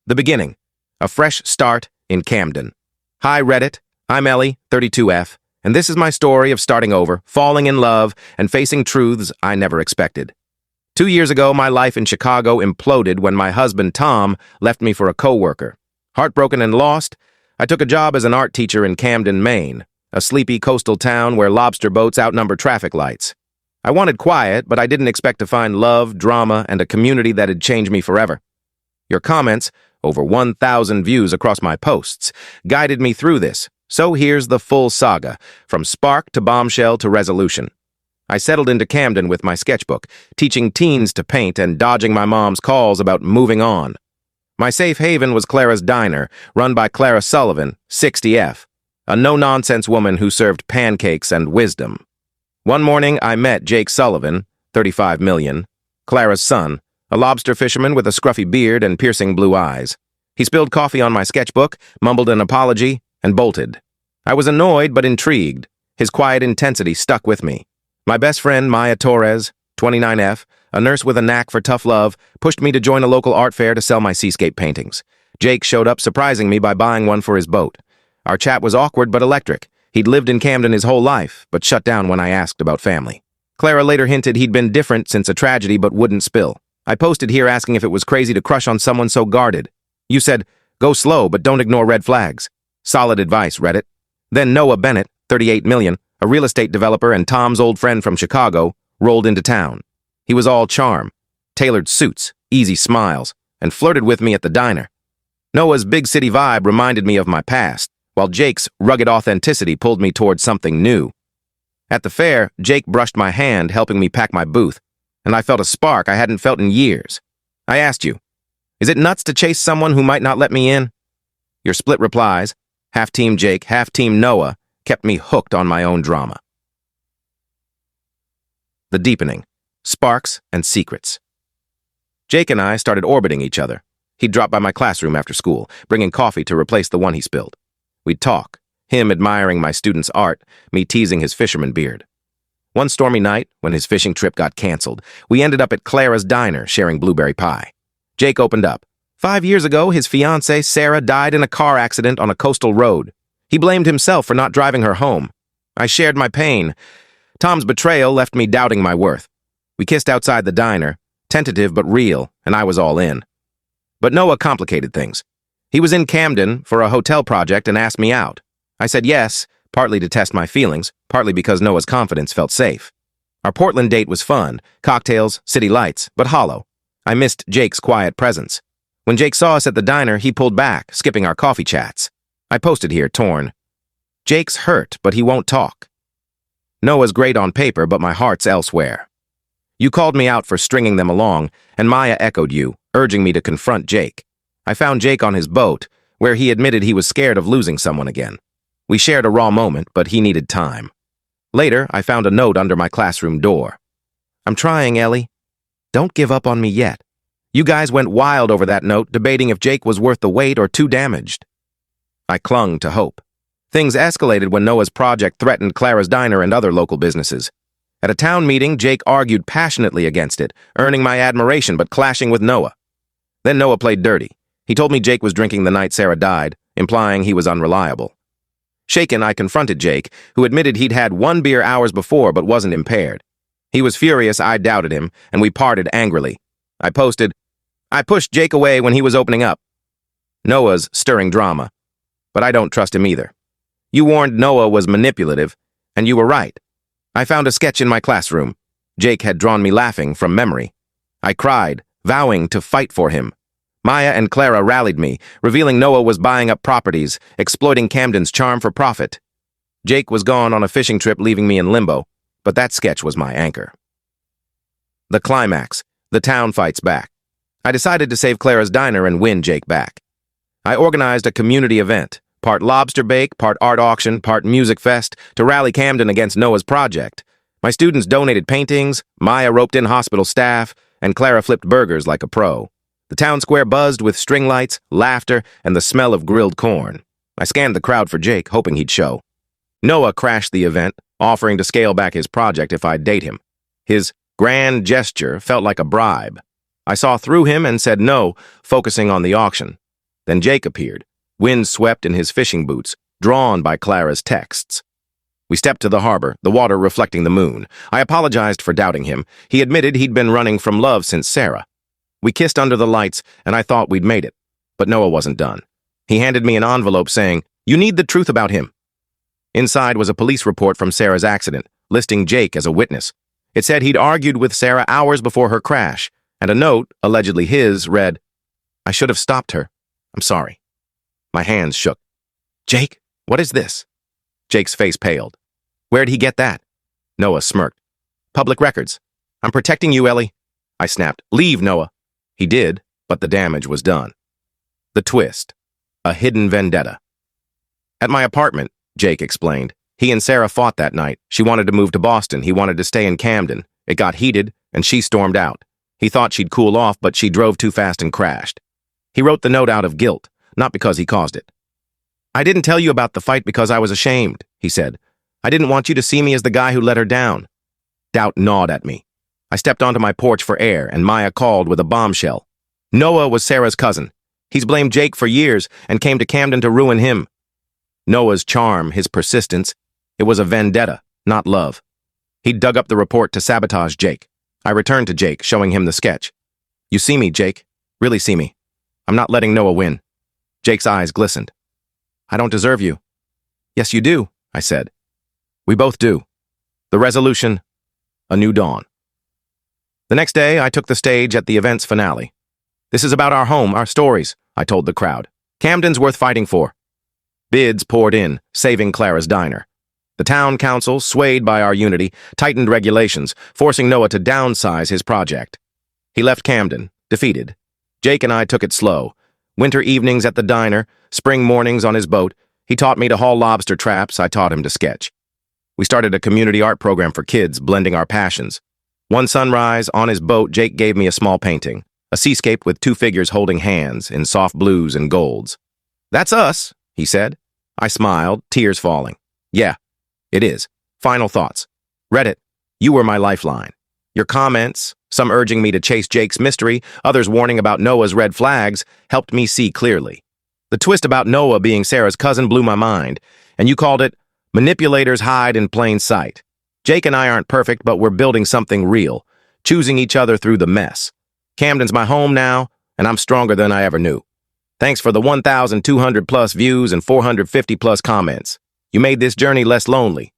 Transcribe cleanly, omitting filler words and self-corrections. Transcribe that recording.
The beginning. A fresh start in Camden. Hi, Reddit. I'm Ellie, 32F, and this is my story of starting over, falling in love, and facing truths I never expected. 2 years ago, my life in Chicago imploded when my husband, Tom, left me for a coworker. Heartbroken and lost, I took a job as an art teacher in Camden, Maine, a sleepy coastal town where lobster boats outnumber traffic lights. I wanted quiet, but I didn't expect to find love, drama, and a community that'd change me forever. Your comments, over 1,000 views across my posts, guided me through this, so here's the full saga, from spark to bombshell to resolution. I settled into Camden with my sketchbook, teaching teens to paint and dodging my mom's calls about moving on. My safe haven was Clara's Diner, run by Clara Sullivan, 60F, a no-nonsense woman who served pancakes and wisdom. One morning, I met Jake Sullivan, 35 million, Clara's son, a lobster fisherman with a scruffy beard and piercing blue eyes. He spilled coffee on my sketchbook, mumbled an apology, and bolted. I was annoyed but intrigued. His quiet intensity stuck with me. My best friend, Maya Torres, 29F, a nurse with a knack for tough love, pushed me to join a local art fair to sell my seascape paintings. Jake showed up, surprising me by buying one for his boat. Our chat was awkward but electric. He'd lived in Camden his whole life, but shut down when I asked about family. Clara later hinted he'd been different since a tragedy but wouldn't spill. I posted here asking if it was crazy to crush on someone so guarded. You said, go slow but don't ignore red flags. Solid advice, Reddit. Then Noah Bennett, 38 million, a real estate developer and Tom's old friend from Chicago, rolled into town. He was all charm, tailored suits, easy smiles, and flirted with me at the diner. Noah's big city vibe reminded me of my past, while Jake's rugged authenticity pulled me towards something new. At the fair, Jake brushed my hand, helping me pack my booth, and I felt a spark I hadn't felt in years. I asked you, is it nuts to chase someone who might not let me in? Your split replies, half Team Jake, half Team Noah, kept me hooked on my own drama. The deepening. Sparks and secrets. Jake and I started orbiting each other. He'd drop by my classroom after school, bringing coffee to replace the one he spilled. We'd talk, him admiring my students' art, me teasing his fisherman beard. One stormy night, when his fishing trip got canceled, we ended up at Clara's Diner sharing blueberry pie. Jake opened up. 5 years ago, his fiancée, Sarah, died in a car accident on a coastal road. He blamed himself for not driving her home. I shared my pain. Tom's betrayal left me doubting my worth. We kissed outside the diner, tentative but real, and I was all in. But Noah complicated things. He was in Camden for a hotel project and asked me out. I said yes, partly to test my feelings, partly because Noah's confidence felt safe. Our Portland date was fun, cocktails, city lights, but hollow. I missed Jake's quiet presence. When Jake saw us at the diner, he pulled back, skipping our coffee chats. I posted here, torn. Jake's hurt, but he won't talk. Noah's great on paper, but my heart's elsewhere. You called me out for stringing them along, and Maya echoed you, urging me to confront Jake. I found Jake on his boat, where he admitted he was scared of losing someone again. We shared a raw moment, but he needed time. Later, I found a note under my classroom door. I'm trying, Ellie. Don't give up on me yet. You guys went wild over that note, debating if Jake was worth the wait or too damaged. I clung to hope. Things escalated when Noah's project threatened Clara's Diner and other local businesses. At a town meeting, Jake argued passionately against it, earning my admiration but clashing with Noah. Then Noah played dirty. He told me Jake was drinking the night Sarah died, implying he was unreliable. Shaken, I confronted Jake, who admitted he'd had 1 beer hours before but wasn't impaired. He was furious I doubted him, and we parted angrily. I posted, I pushed Jake away when he was opening up. Noah's stirring drama, but I don't trust him either. You warned Noah was manipulative, and you were right. I found a sketch in my classroom. Jake had drawn me laughing from memory. I cried, vowing to fight for him. Maya and Clara rallied me, revealing Noah was buying up properties, exploiting Camden's charm for profit. Jake was gone on a fishing trip, leaving me in limbo, but that sketch was my anchor. The climax. The town fights back. I decided to save Clara's Diner and win Jake back. I organized a community event, part lobster bake, part art auction, part music fest, to rally Camden against Noah's project. My students donated paintings, Maya roped in hospital staff, and Clara flipped burgers like a pro. The town square buzzed with string lights, laughter, and the smell of grilled corn. I scanned the crowd for Jake, hoping he'd show. Noah crashed the event, offering to scale back his project if I'd date him. His grand gesture felt like a bribe. I saw through him and said no, focusing on the auction. Then Jake appeared, wind swept in his fishing boots, drawn by Clara's texts. We stepped to the harbor, the water reflecting the moon. I apologized for doubting him. He admitted he'd been running from love since Sarah. We kissed under the lights, and I thought we'd made it. But Noah wasn't done. He handed me an envelope saying, "You need the truth about him." Inside was a police report from Sarah's accident, listing Jake as a witness. It said he'd argued with Sarah hours before her crash, and a note, allegedly his, read, "I should have stopped her. I'm sorry." My hands shook. "Jake, what is this?" Jake's face paled. "Where'd he get that?" Noah smirked. "Public records. I'm protecting you, Ellie." I snapped. "Leave, Noah." He did, but the damage was done. The twist. A hidden vendetta. At my apartment, Jake explained. He and Sarah fought that night. She wanted to move to Boston. He wanted to stay in Camden. It got heated, and she stormed out. He thought she'd cool off, but she drove too fast and crashed. He wrote the note out of guilt, not because he caused it. "I didn't tell you about the fight because I was ashamed," he said. "I didn't want you to see me as the guy who let her down." Doubt gnawed at me. I stepped onto my porch for air, and Maya called with a bombshell. Noah was Sarah's cousin. He's blamed Jake for years and came to Camden to ruin him. Noah's charm, his persistence, it was a vendetta, not love. He'd dug up the report to sabotage Jake. I returned to Jake, showing him the sketch. "You see me, Jake. Really see me. I'm not letting Noah win." Jake's eyes glistened. "I don't deserve you." "Yes, you do," I said. "We both do." The resolution, a new dawn. The next day, I took the stage at the event's finale. "This is about our home, our stories," I told the crowd. "Camden's worth fighting for." Bids poured in, saving Clara's diner. The town council, swayed by our unity, tightened regulations, forcing Noah to downsize his project. He left Camden, defeated. Jake and I took it slow. Winter evenings at the diner, spring mornings on his boat. He taught me to haul lobster traps, I taught him to sketch. We started a community art program for kids, blending our passions. One sunrise, on his boat, Jake gave me a small painting, a seascape with two figures holding hands in soft blues and golds. "That's us," he said. I smiled, tears falling. "Yeah, it is." Final thoughts. Reddit, you were my lifeline. Your comments, some urging me to chase Jake's mystery, others warning about Noah's red flags, helped me see clearly. The twist about Noah being Sarah's cousin blew my mind, and you called it, "Manipulators hide in plain sight." Jake and I aren't perfect, but we're building something real, choosing each other through the mess. Camden's my home now, and I'm stronger than I ever knew. Thanks for the 1,200 plus views and 450 plus comments. You made this journey less lonely.